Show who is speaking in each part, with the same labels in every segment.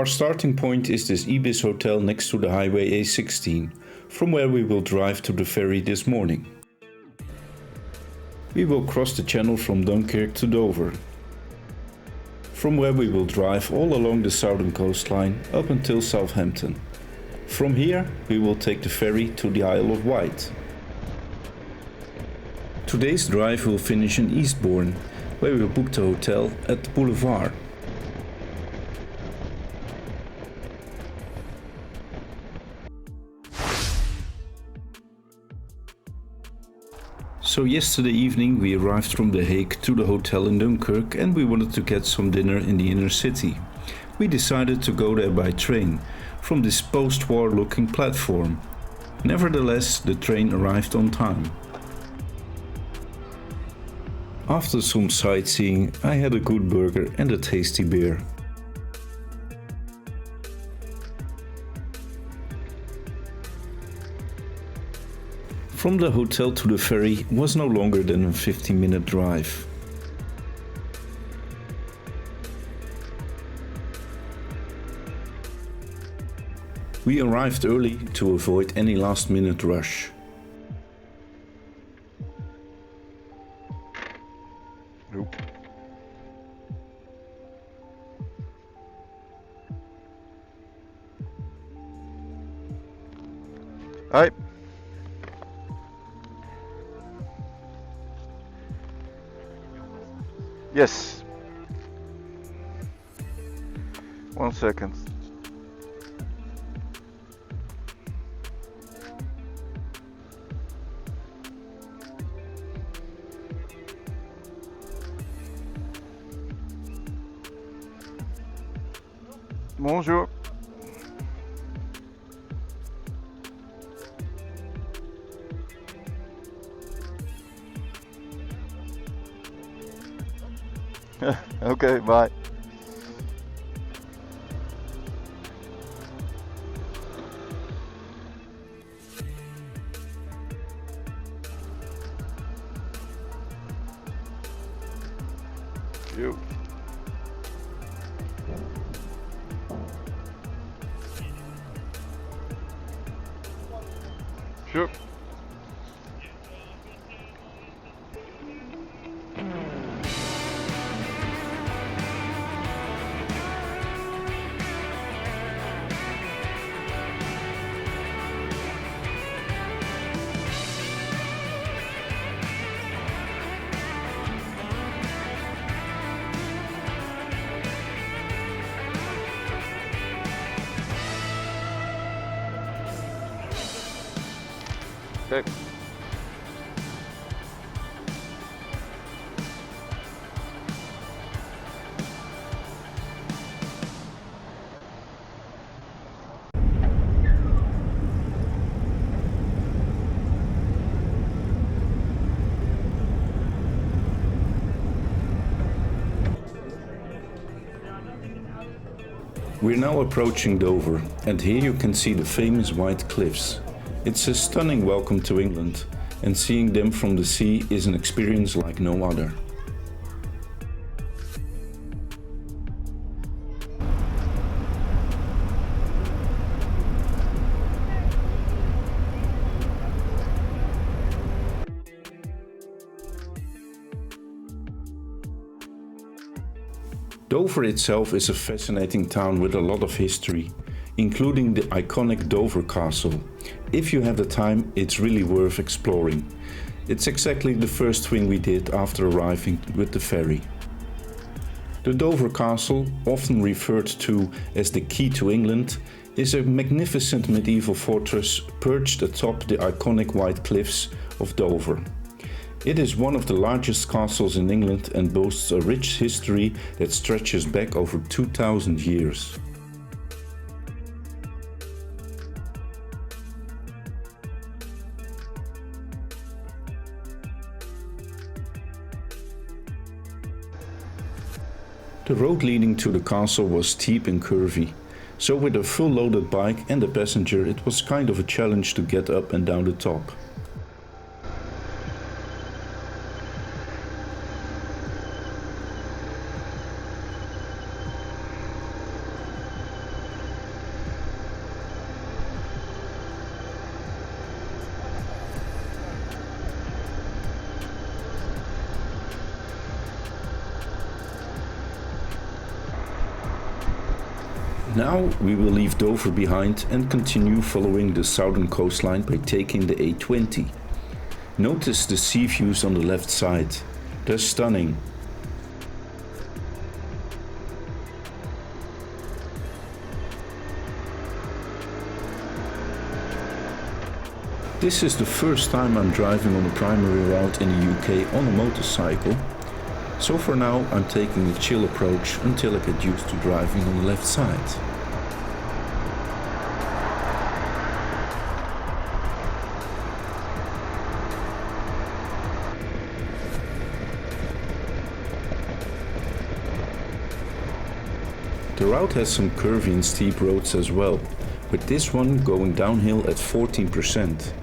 Speaker 1: Our starting point is this Ibis hotel next to the highway A16, from where we will drive to the ferry this morning. We will cross the channel from Dunkirk to Dover, from where we will drive all along the southern coastline up until Southampton. From here we will take the ferry to the Isle of Wight. Today's drive will finish in Eastbourne, where we will book the hotel at the boulevard. So yesterday evening we arrived from The Hague to the hotel in Dunkirk and we wanted to get some dinner in the inner city. We decided to go there by train, from this post-war looking platform. Nevertheless, the train arrived on time. After some sightseeing, I had a good burger and a tasty beer. From the hotel to the ferry was no longer than a 15-minute drive. We arrived early to avoid any last-minute rush.
Speaker 2: Nope. Hi. Yes. 1 second. Bonjour. Okay, bye. You. Sure. Okay.
Speaker 1: We're now approaching Dover, and here you can see the famous white cliffs. It's a stunning welcome to England, and seeing them from the sea is an experience like no other. Dover itself is a fascinating town with a lot of history, including the iconic Dover Castle. If you have the time, it's really worth exploring. It's exactly the first thing we did after arriving with the ferry. The Dover Castle, often referred to as the Key to England, is a magnificent medieval fortress perched atop the iconic white cliffs of Dover. It is one of the largest castles in England and boasts a rich history that stretches back over 2000 years. The road leading to the castle was steep and curvy, so with a full loaded bike and a passenger it was kind of a challenge to get up and down the top. Now we will leave Dover behind and continue following the southern coastline by taking the A20. Notice the sea views on the left side. They're stunning. This is the first time I'm driving on a primary route in the UK on a motorcycle. So for now I'm taking a chill approach until I get used to driving on the left side. The route has some curvy and steep roads as well, with this one going downhill at 14%.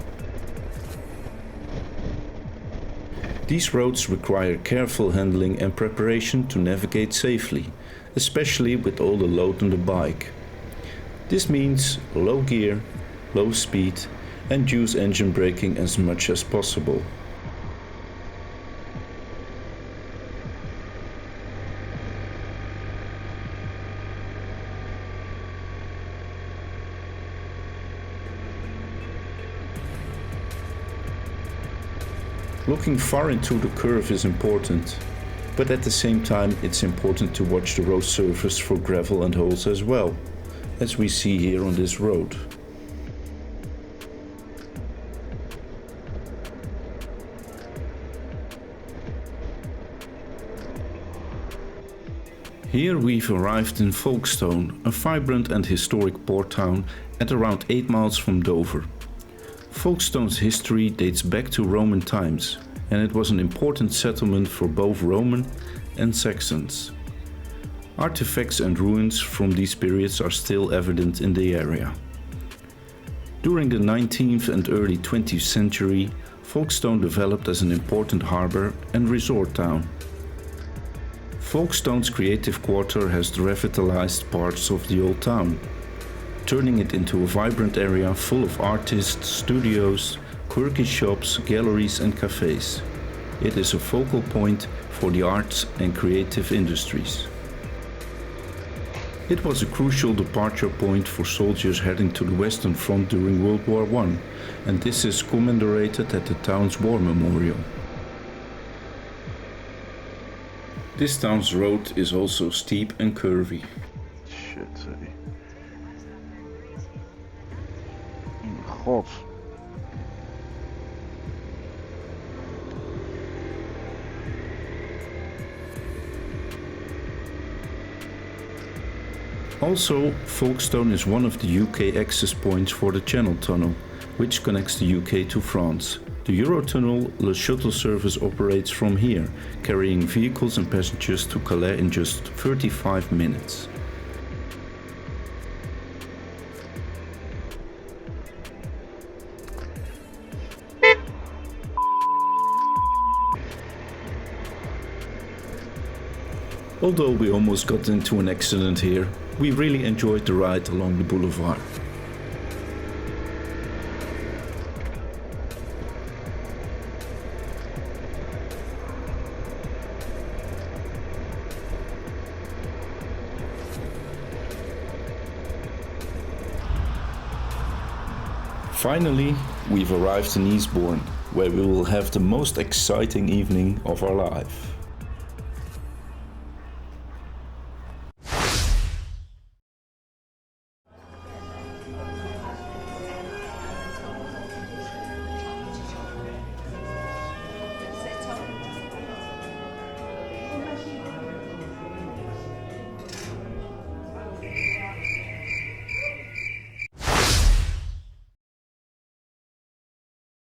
Speaker 1: These roads require careful handling and preparation to navigate safely, especially with all the load on the bike. This means low gear, low speed, and use engine braking as much as possible. Looking far into the curve is important, but at the same time it's important to watch the road surface for gravel and holes as well, as we see here on this road. Here we've arrived in Folkestone, a vibrant and historic port town at around 8 miles from Dover. Folkestone's history dates back to Roman times, and it was an important settlement for both Roman and Saxons. Artifacts and ruins from these periods are still evident in the area. During the 19th and early 20th century, Folkestone developed as an important harbour and resort town. Folkestone's creative quarter has revitalized parts of the old town, turning it into a vibrant area full of artists, studios, quirky shops, galleries and cafes. It is a focal point for the arts and creative industries. It was a crucial departure point for soldiers heading to the Western Front during World War I, and this is commemorated at the town's war memorial. This town's road is also steep and curvy.
Speaker 2: Shit, zeg. God.
Speaker 1: Also, Folkestone is one of the UK access points for the Channel Tunnel, which connects the UK to France. The Eurotunnel Le Shuttle service operates from here, carrying vehicles and passengers to Calais in just 35 minutes. Although we almost got into an accident here, we really enjoyed the ride along the boulevard. Finally, we've arrived in Eastbourne, where we will have the most exciting evening of our life.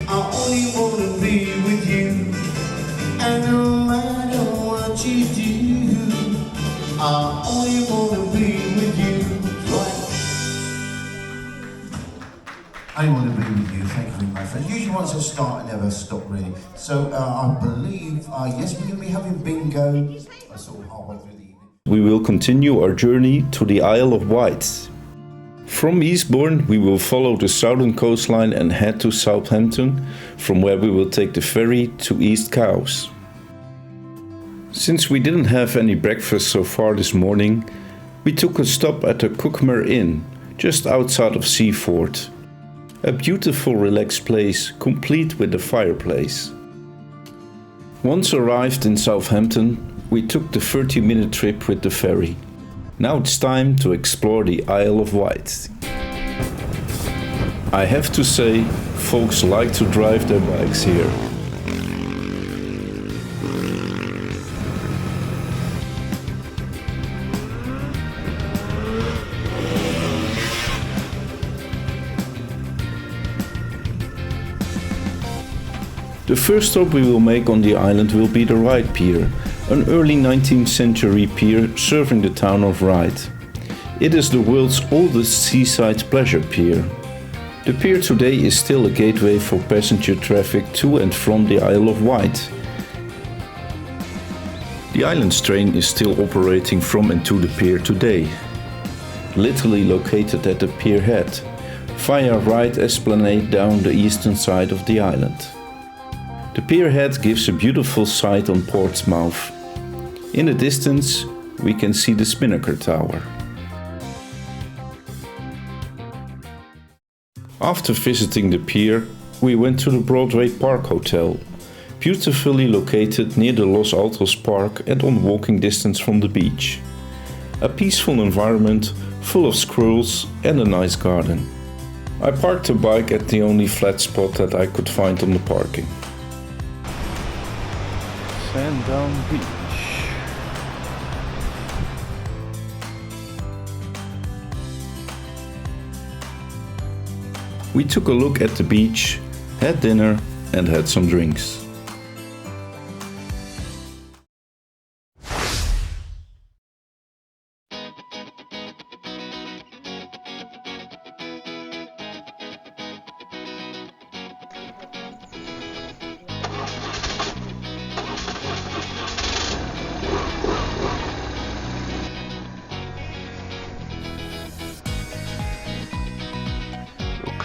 Speaker 3: I only wanna be with you, and no matter what you do, I only wanna be with you. Right. I want to be with you, thank you, my friend. Usually once I start, I never stop really. So I believe, yes, we're going to be having bingo. I sort of halfway through the evening.
Speaker 1: We will continue our journey to the Isle of Wight. From Eastbourne, we will follow the southern coastline and head to Southampton, from where we will take the ferry to East Cowes. Since we didn't have any breakfast so far this morning, We took a stop at the Cookmer Inn, just outside of Seaford. A beautiful relaxed place, complete with a fireplace. Once arrived in Southampton, we took the 30-minute trip with the ferry. Now it's time to explore the Isle of Wight. I have to say, folks like to drive their bikes here. The first stop we will make on the island will be the Ryde Pier, an early 19th century pier serving the town of Ryde. It is the world's oldest seaside pleasure pier. The pier today is still a gateway for passenger traffic to and from the Isle of Wight. The island's train is still operating from and to the pier today. Literally located at the pier head, via Ryde Esplanade down the eastern side of the island. The pier head gives a beautiful sight on Portsmouth. In the distance, we can see the Spinnaker Tower. After visiting the pier, we went to the Broadway Park Hotel, beautifully located near the Los Altos Park and on walking distance from the beach. A peaceful environment, full of squirrels and a nice garden. I parked the bike at the only flat spot that I could find on the parking.
Speaker 2: Sandown Beach.
Speaker 1: We took a look at the beach, had dinner and had some drinks.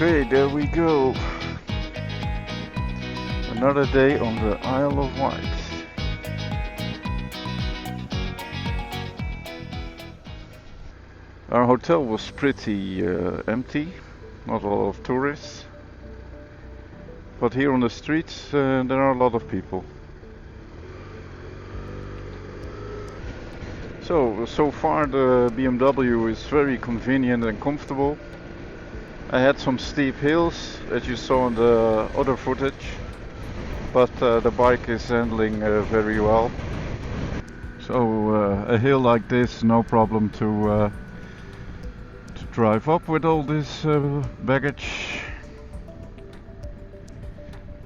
Speaker 2: Okay, there we go. Another day on the Isle of Wight. Our hotel was pretty empty, not a lot of tourists. But here on the streets there are a lot of people. So far the BMW is very convenient and comfortable. I had some steep hills, as you saw in the other footage, but the bike is handling very well. So a hill like this, no problem to drive up with all this baggage.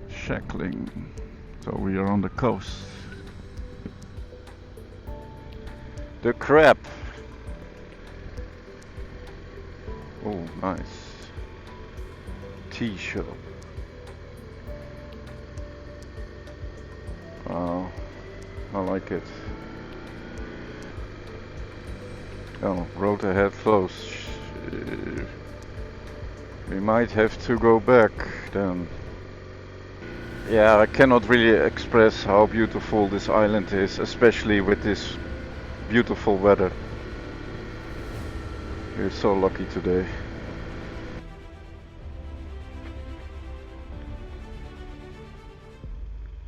Speaker 2: Shackling. So we are on the coast. The crab. Oh, nice. Tea shop. Wow, I like it. Oh, road ahead closed. We might have to go back then. Yeah, I cannot really express how beautiful this island is, especially with this beautiful weather. We're so lucky today.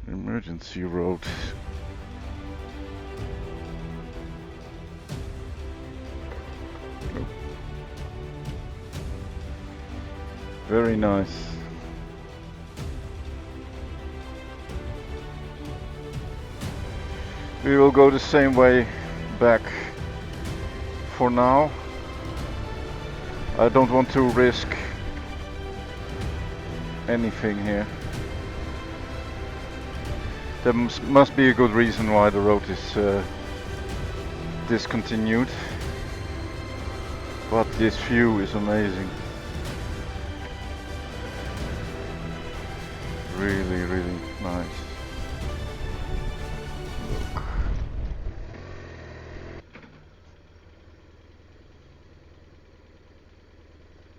Speaker 2: Emergency road. Oh. Very nice. We will go the same way back for now. I don't want to risk anything here. There must be a good reason why the road is discontinued. But this view is amazing. Really, really nice. Look.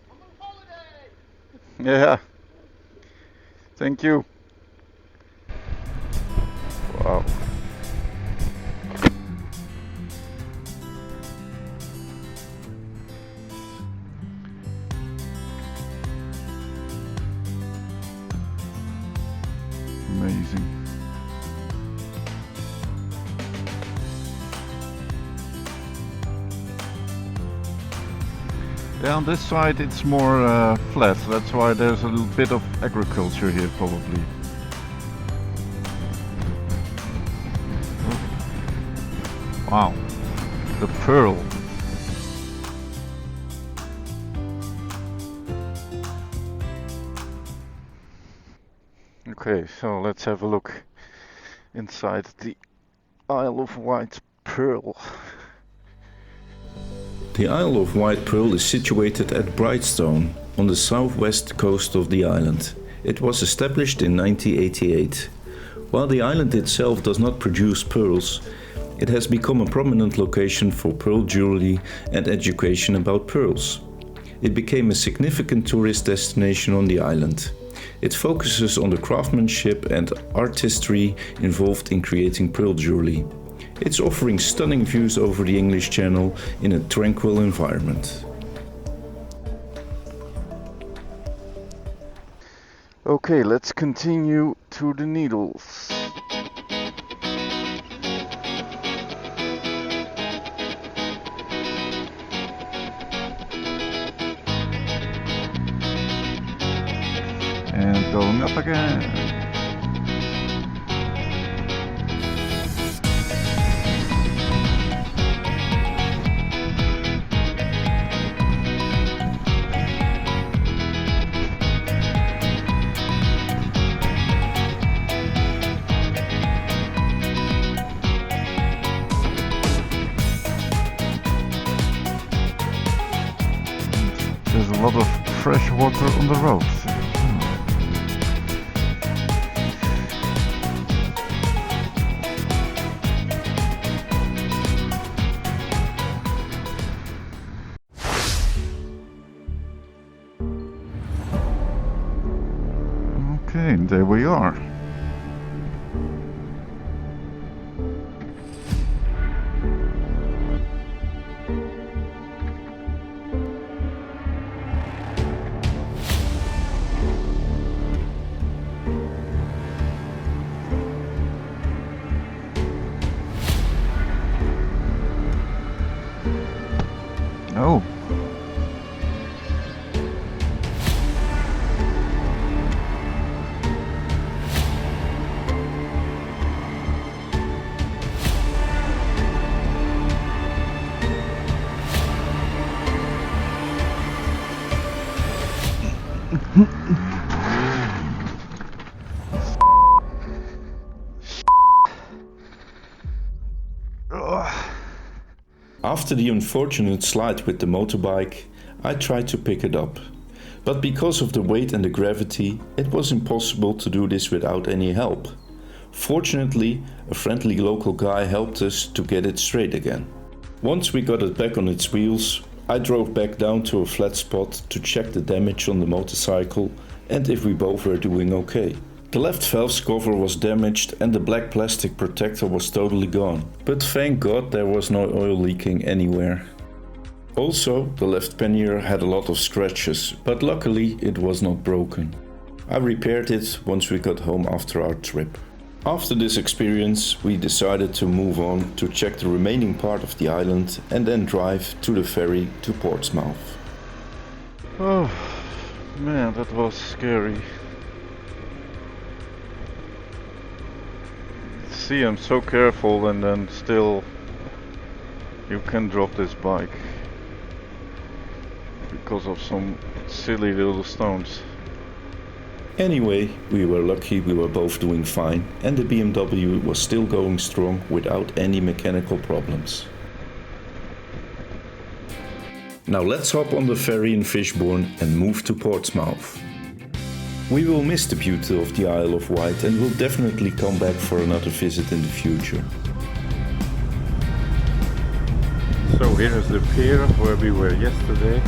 Speaker 3: I'm on holiday!
Speaker 2: Yeah. Thank you. Wow. Amazing. Yeah, on this side it's more flat, that's why there's a little bit of agriculture here probably. Wow, the pearl. Okay, so let's have a look inside the Isle of Wight pearl.
Speaker 1: The Isle of Wight Pearl is situated at Brightstone, on the southwest coast of the island. It was established in 1988. While the island itself does not produce pearls, it has become a prominent location for pearl jewelry and education about pearls. It became a significant tourist destination on the island. It focuses on the craftsmanship and artistry involved in creating pearl jewelry. It's offering stunning views over the English Channel in a tranquil environment.
Speaker 2: Okay, let's continue to the Needles. And going up again. There's a lot of fresh water on the road. Okay, there we are. Oh.
Speaker 1: After the unfortunate slide with the motorbike, I tried to pick it up. But because of the weight and the gravity, it was impossible to do this without any help. Fortunately, a friendly local guy helped us to get it straight again. Once we got it back on its wheels, I drove back down to a flat spot to check the damage on the motorcycle and if we both were doing okay. The left valve cover was damaged and the black plastic protector was totally gone. But thank God there was no oil leaking anywhere. Also, the left pannier had a lot of scratches, but luckily it was not broken. I repaired it once we got home after our trip. After this experience, we decided to move on to check the remaining part of the island and then drive to the ferry to Portsmouth.
Speaker 2: Oh man, that was scary. See, I'm so careful and then still you can drop this bike because of some silly little stones.
Speaker 1: Anyway, we were lucky we were both doing fine and the BMW was still going strong without any mechanical problems. Now let's hop on the ferry in Fishbourne and move to Portsmouth. We will miss the beauty of the Isle of Wight and will definitely come back for another visit in the future.
Speaker 2: So here is the pier where we were yesterday.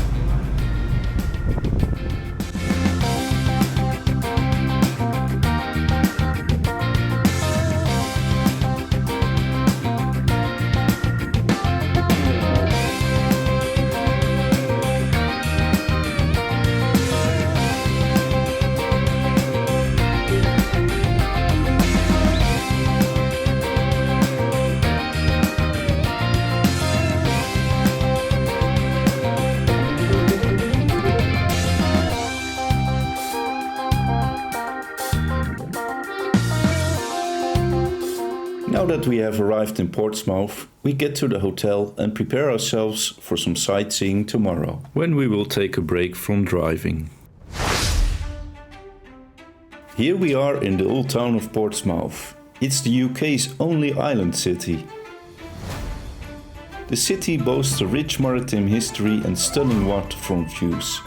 Speaker 1: Now that we have arrived in Portsmouth, we get to the hotel and prepare ourselves for some sightseeing tomorrow, when we will take a break from driving. Here we are in the old town of Portsmouth. It's the UK's only island city. The city boasts a rich maritime history and stunning waterfront views.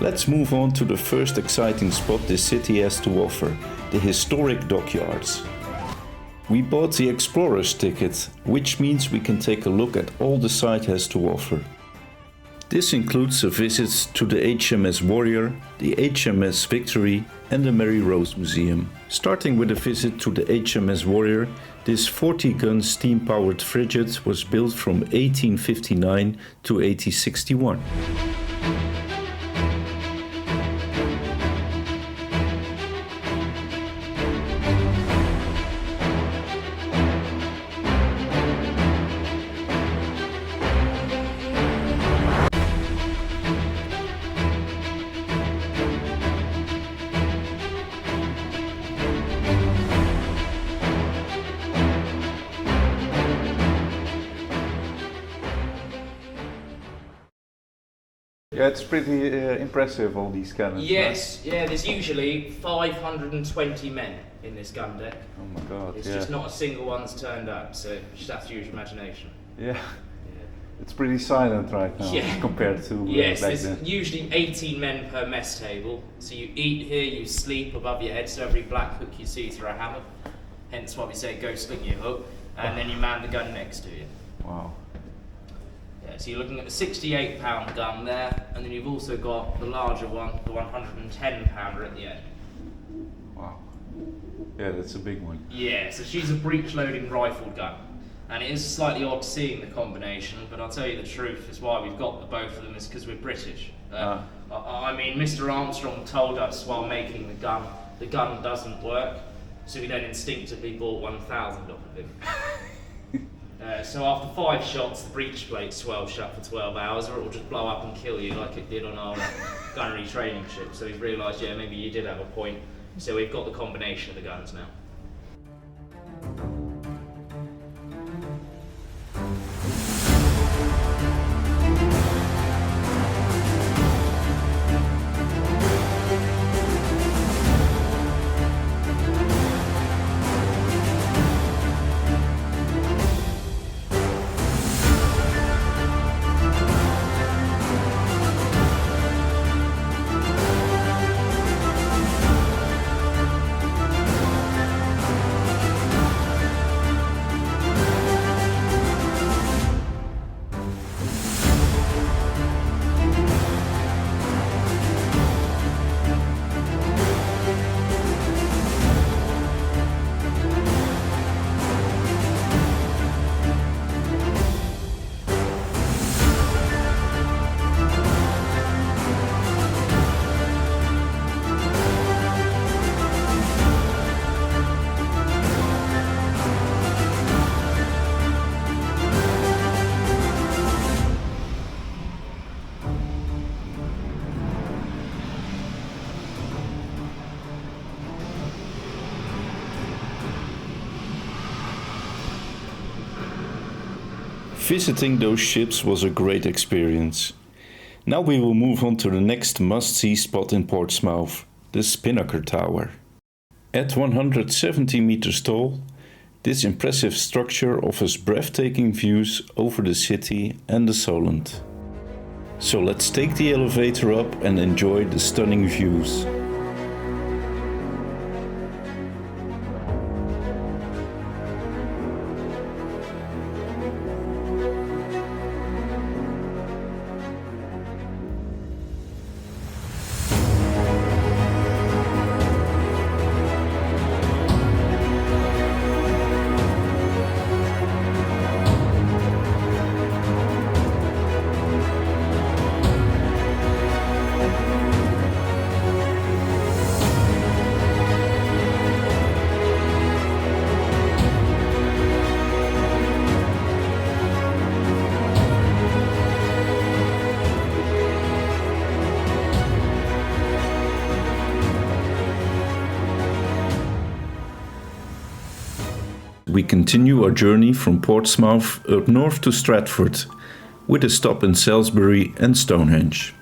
Speaker 1: Let's move on to the first exciting spot this city has to offer, the historic dockyards. We bought the Explorer's ticket, which means we can take a look at all the site has to offer. This includes a visit to the HMS Warrior, the HMS Victory and the Mary Rose Museum. Starting with a visit to the HMS Warrior, this 40-gun steam-powered frigate was built from 1859 to 1861.
Speaker 2: Yeah, it's pretty impressive, all these cannons.
Speaker 4: Yes, yeah, there's usually 520 men in this gun deck.
Speaker 2: Oh my god,
Speaker 4: It's
Speaker 2: yeah.
Speaker 4: just not a single one's turned up, so you just have to use your imagination.
Speaker 2: Yeah. It's pretty silent right now compared to
Speaker 4: yes,
Speaker 2: back
Speaker 4: there's
Speaker 2: then.
Speaker 4: usually 18 men per mess table. So you eat here, you sleep above your head, so every black hook you see through a hammock. Hence why we say go sling your hook, and then you man the gun next to you.
Speaker 2: Wow.
Speaker 4: Yeah, so you're looking at the 68-pound gun there, and then you've also got the larger one, the 110-pounder at the end.
Speaker 2: Wow. Yeah, that's a big one.
Speaker 4: Yeah, so she's a breech-loading rifled gun. And it is slightly odd seeing the combination, but I'll tell you the truth, is why we've got the both of them is because we're British. I mean, Mr. Armstrong told us while making the gun doesn't work, so we then instinctively bought 1,000 of them. So after 5 shots, the breech plate swells shut for 12 hours, or it will just blow up and kill you like it did on our gunnery training ship. So we've realised, yeah, maybe you did have a point. So we've got the combination of the guns now.
Speaker 1: Visiting those ships was a great experience. Now we will move on to the next must-see spot in Portsmouth, the Spinnaker Tower. At 170 meters tall, this impressive structure offers breathtaking views over the city and the Solent. So let's take the elevator up and enjoy the stunning views. we continue our journey from Portsmouth up north to Stratford, with a stop in Salisbury and Stonehenge.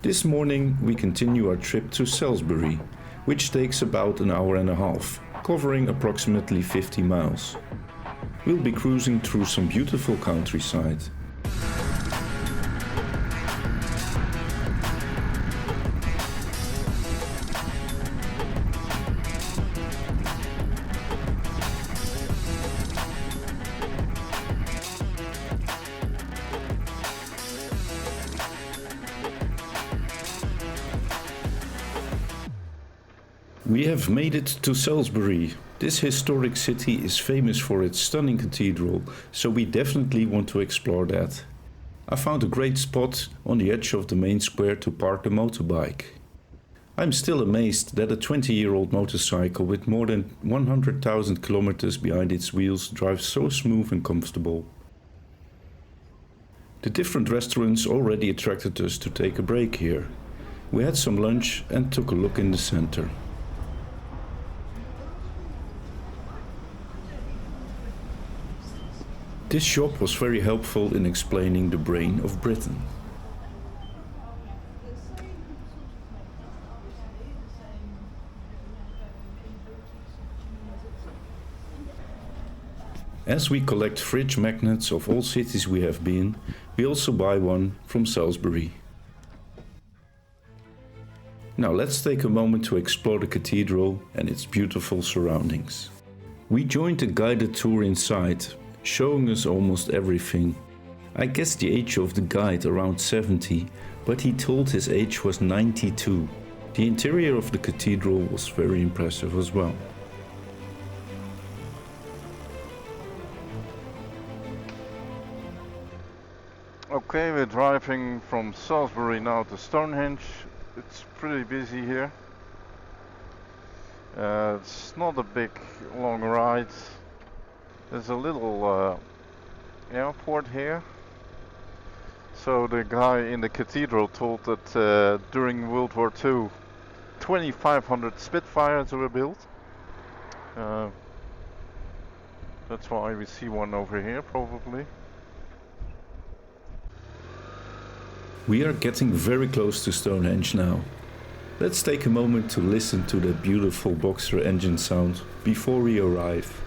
Speaker 1: This morning we continue our trip to Salisbury, which takes about an hour and a half, covering approximately 50 miles. We'll be cruising through some beautiful countryside. We have made it to Salisbury. This historic city is famous for its stunning cathedral, so we definitely want to explore that. I found a great spot on the edge of the main square to park the motorbike. I'm still amazed that a 20-year-old motorcycle with more than 100,000 kilometers behind its wheels drives so smooth and comfortable. The different restaurants already attracted us to take a break here. We had some lunch and took a look in the center. This shop was very helpful in explaining the brain of Britain. As we collect fridge magnets of all cities we have been, we also buy one from Salisbury. Now let's take a moment to explore the cathedral and its beautiful surroundings. We joined a guided tour inside, showing us almost everything. I guessed the age of the guide around 70, but he told his age was 92. The interior of the cathedral was very impressive as well.
Speaker 2: Okay, we're driving from Salisbury now to Stonehenge. It's pretty busy here. It's not a big long ride. There's a little airport here. So the guy in the cathedral told that during World War II 2,500 Spitfires were built. That's why we see one over here probably.
Speaker 1: We are getting very close to Stonehenge now. Let's take a moment to listen to that beautiful Boxer engine sound before we arrive.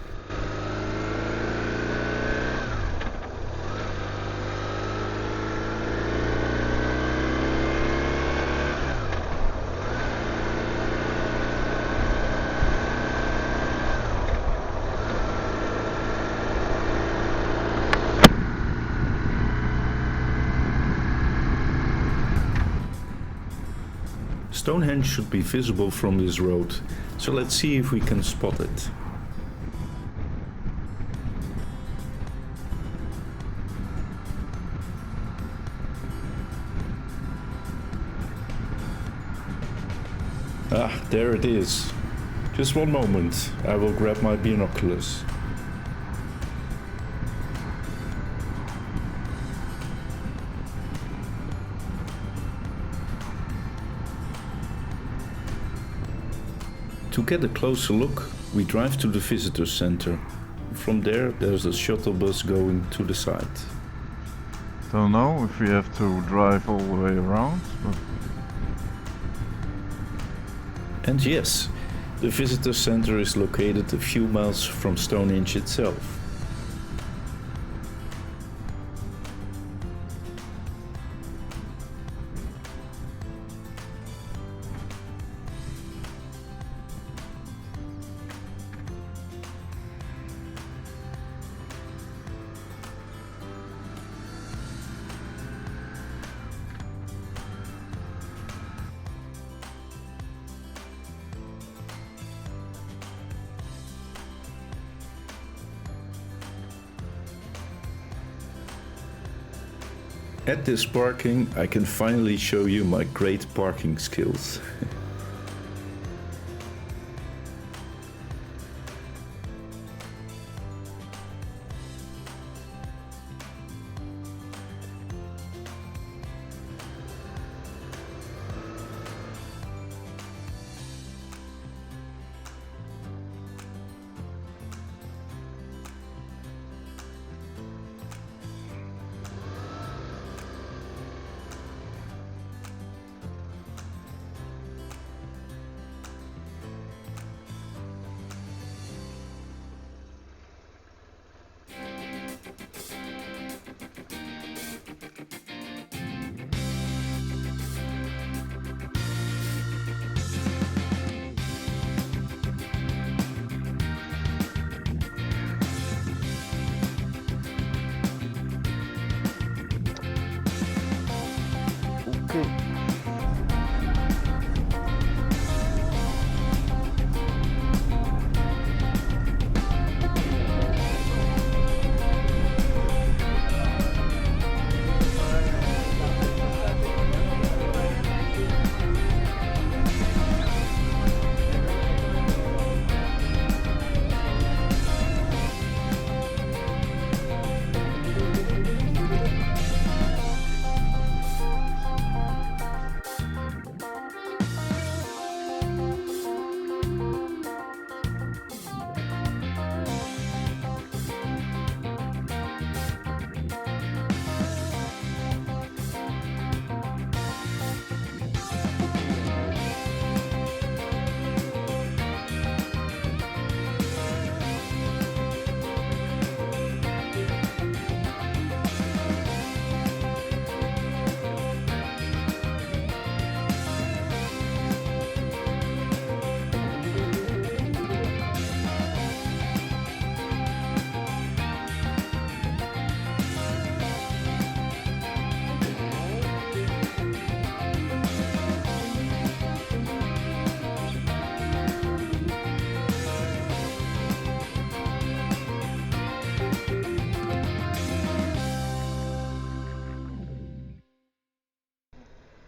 Speaker 1: Stonehenge should be visible from this road, so let's see if we can spot it. Ah, there it is. Just one moment, I will grab my binoculars. To get a closer look, we drive to the visitor center. From there, there's a shuttle bus going to the site.
Speaker 2: Don't know if we have to drive all the way around, but...
Speaker 1: And yes, the visitor center is located a few miles from Stonehenge itself. At this parking, I can finally show you my great parking skills.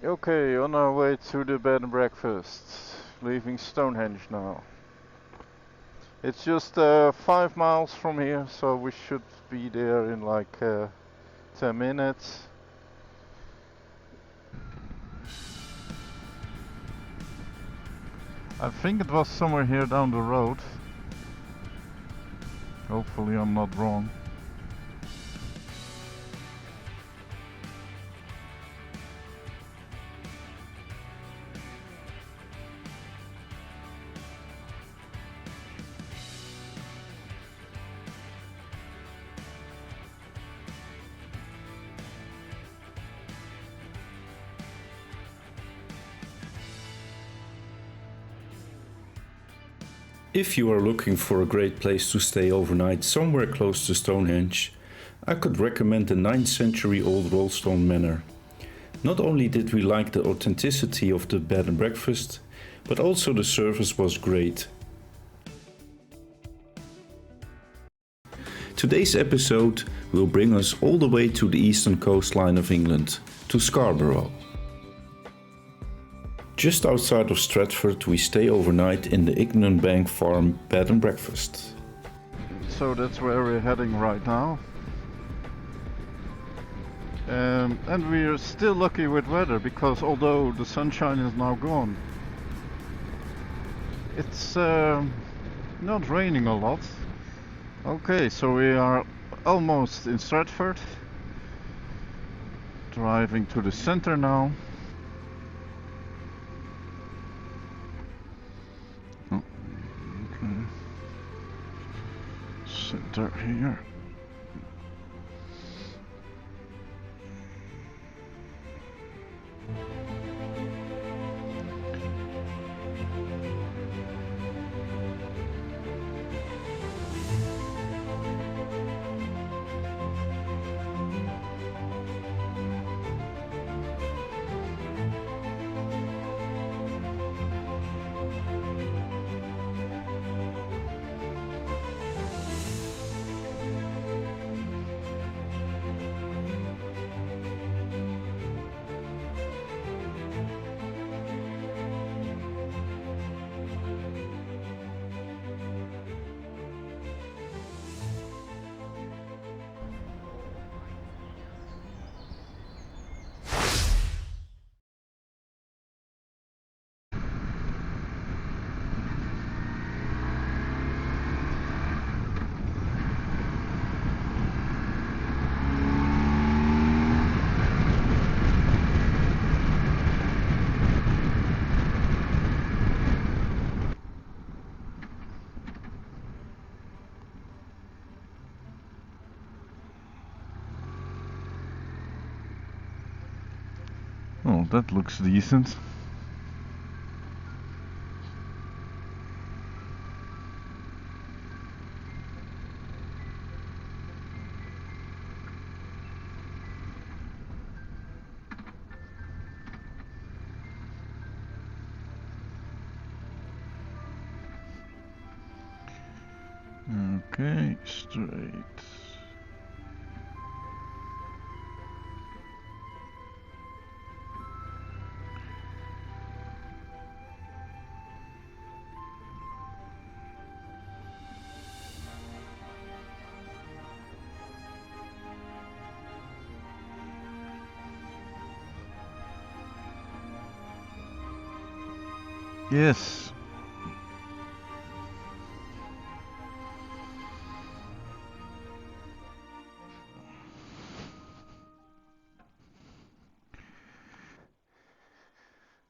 Speaker 2: Okay, on our way to the bed and breakfast. Leaving Stonehenge now. It's just 5 miles from here, so we should be there in like 10 minutes. I think it was somewhere here down the road. Hopefully I'm not wrong.
Speaker 1: If you are looking for a great place to stay overnight somewhere close to Stonehenge, I could recommend the 9th century old Rollstone Manor. Not only did we like the authenticity of the bed and breakfast, but also the service was great. Today's episode will bring us all the way to the eastern coastline of England, to Scarborough. Just outside of Stratford, we stay overnight in the Ignan Bank Farm bed and breakfast.
Speaker 2: So that's where we're heading right now. And we're still lucky with weather, because although the sunshine is now gone, it's not raining a lot. Okay, so we are almost in Stratford. Driving to the center now. Center here. Oh, that looks decent. Okay, straight. Yes.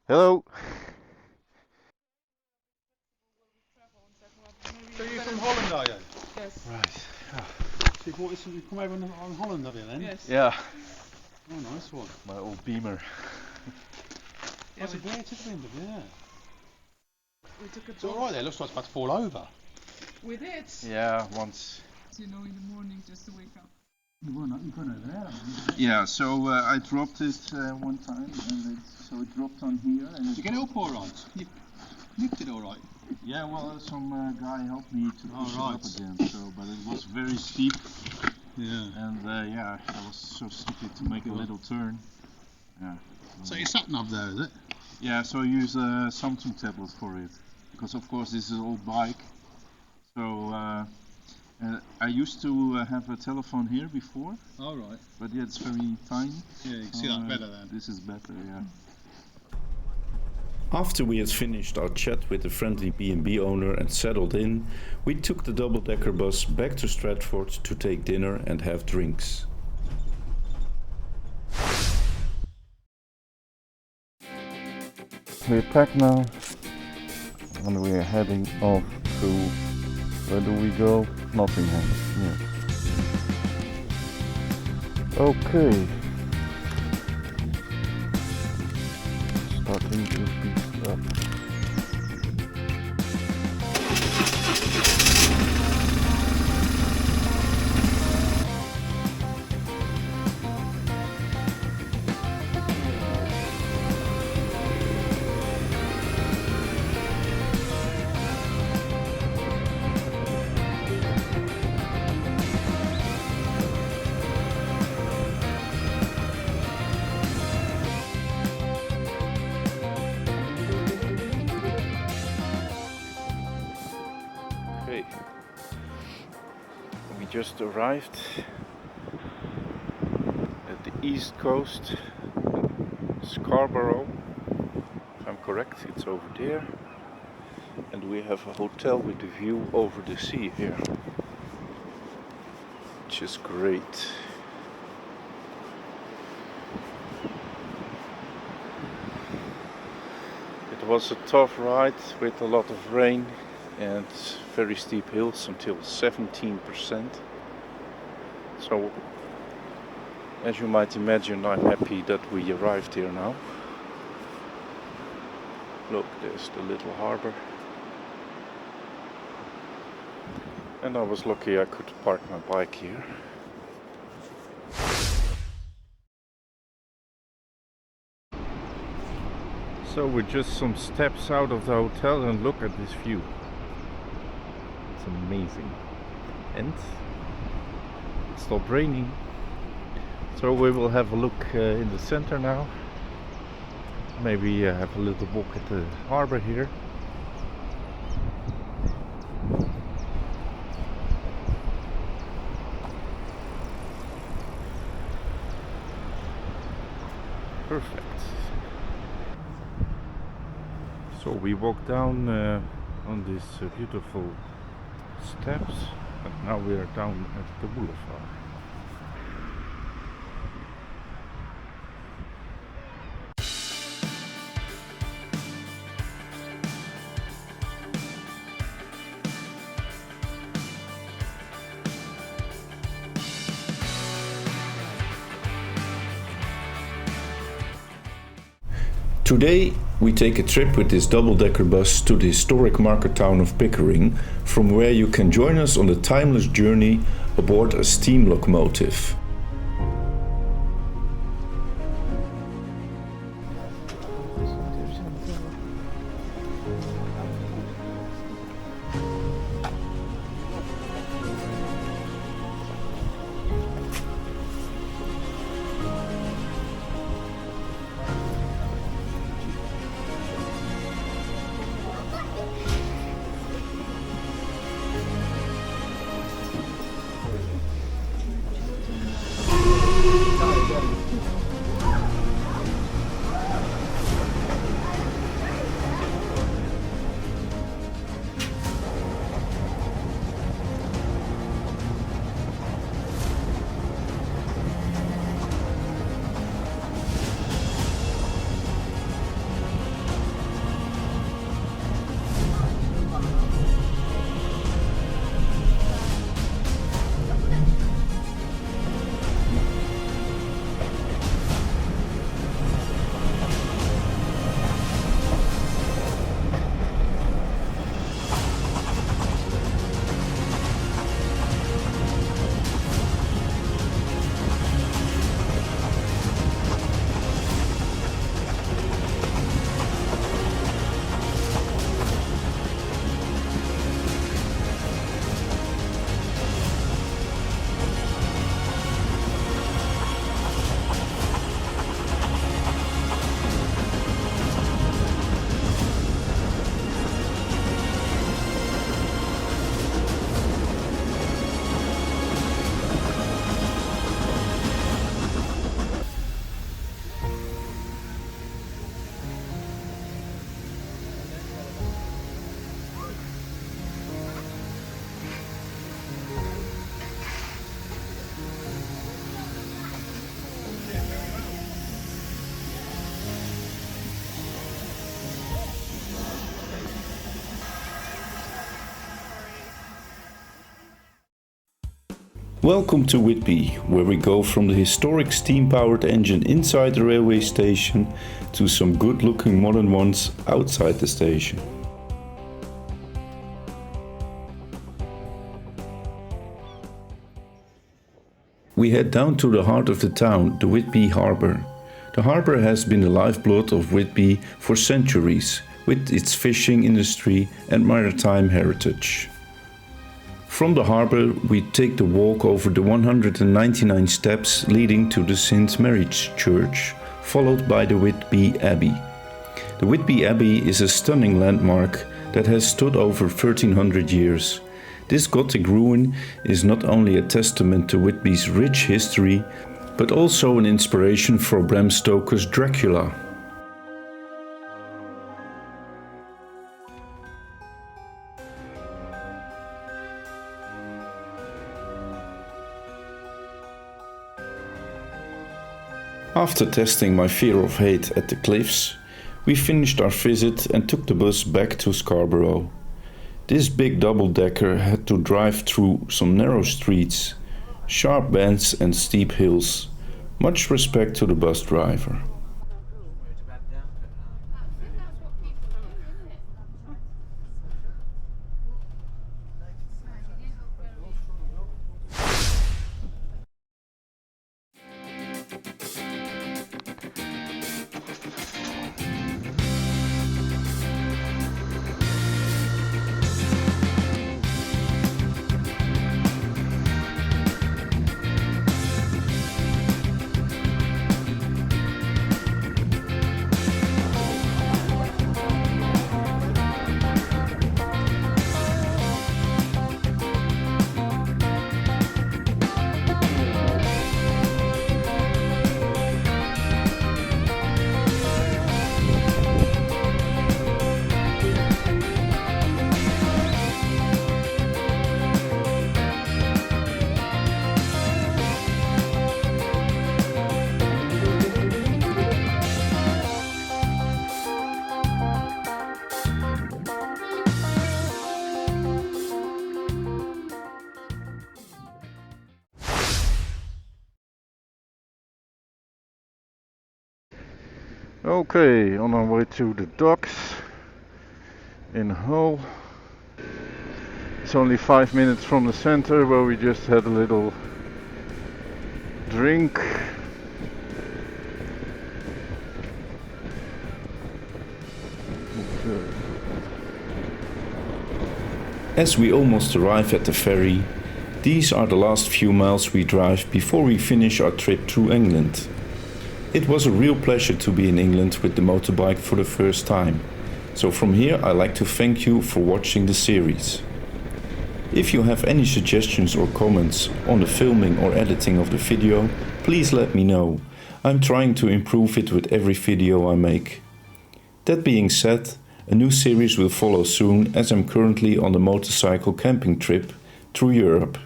Speaker 2: Hello.
Speaker 5: So you're from Holland, are you?
Speaker 6: Yes.
Speaker 5: Right. Yeah. So you come over on Holland, have you then?
Speaker 6: Yes.
Speaker 2: Yeah,
Speaker 5: Oh, nice one.
Speaker 2: my old Beamer.
Speaker 6: Yeah,
Speaker 5: That's a great wind, yeah.
Speaker 6: we took a
Speaker 5: It's all
Speaker 6: boat.
Speaker 5: right there. Looks like it's about to fall over.
Speaker 6: We did.
Speaker 2: Yeah, once.
Speaker 6: You know, in the morning just to wake up.
Speaker 1: Yeah, so I dropped it one time, and it dropped on here. And
Speaker 5: Did you get it up all right? You nipped it all right?
Speaker 1: yeah, well, some guy helped me to push it up
Speaker 5: right.
Speaker 1: again. So, but it was very steep,
Speaker 5: Yeah.
Speaker 1: and yeah, I was so stupid to make a little turn. Yeah.
Speaker 5: So your sat nav there, is it?
Speaker 2: Yeah, so I use a Samsung tablet for it, because of course this is an old bike. So I used to have a telephone here before,
Speaker 5: All right.
Speaker 2: but yeah, it's very tiny.
Speaker 5: Yeah, you can see that better then.
Speaker 2: This is better, yeah.
Speaker 1: After we had finished our chat with the friendly B&B owner and settled in, we took the double-decker bus back to Stratford to take dinner and have drinks.
Speaker 2: We're packed now, and we're heading off to, where do we go? Nottingham, yeah. Okay. Starting to speed up. Okay, we just arrived at the east coast, Scarborough, if I'm correct, it's over there, and we have a hotel with a view over the sea here, which is great. It was a tough ride with a lot of rain and very steep hills until 17%. So, as you might imagine, I'm happy that we arrived here now. Look, there's the little harbour. And I was lucky I could park my bike here. So we're just some steps out of the hotel and look at this view. It's amazing. And it stopped raining. So we will have a look in the center now. Maybe have a little walk at the harbour here. Perfect. So we walk down on these beautiful steps, and now we are down at the boulevard.
Speaker 1: Today we take a trip with this double-decker bus to the historic market town of Pickering, from where you can join us on a timeless journey aboard a steam locomotive. Welcome to Whitby, where we go from the historic steam-powered engine inside the railway station to some good-looking modern ones outside the station. We head down to the heart of the town, the Whitby Harbour. The harbour has been the lifeblood of Whitby for centuries, with its fishing industry and maritime heritage. From the harbour we take the walk over the 199 steps leading to the St. Mary's Church, followed by the Whitby Abbey. The Whitby Abbey is a stunning landmark that has stood over 1300 years. This Gothic ruin is not only a testament to Whitby's rich history, but also an inspiration for Bram Stoker's Dracula. After testing my fear of height at the cliffs, we finished our visit and took the bus back to Scarborough. This big double-decker had to drive through some narrow streets, sharp bends and steep hills. Much respect to the bus driver.
Speaker 2: Okay, on our way to the docks in Hull. It's only 5 minutes from the center, where we just had a little drink.
Speaker 1: As we almost arrive at the ferry, these are the last few miles we drive before we finish our trip through England. It was a real pleasure to be in England with the motorbike for the first time. So from here I'd like to thank you for watching the series. If you have any suggestions or comments on the filming or editing of the video, please let me know. I'm trying to improve it with every video I make. That being said, a new series will follow soon, as I'm currently on a motorcycle camping trip through Europe.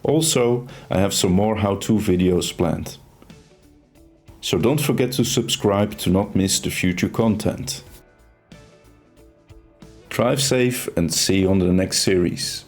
Speaker 1: Also, I have some more how-to videos planned. So don't forget to subscribe to not miss the future content. Drive safe and see you on the next series.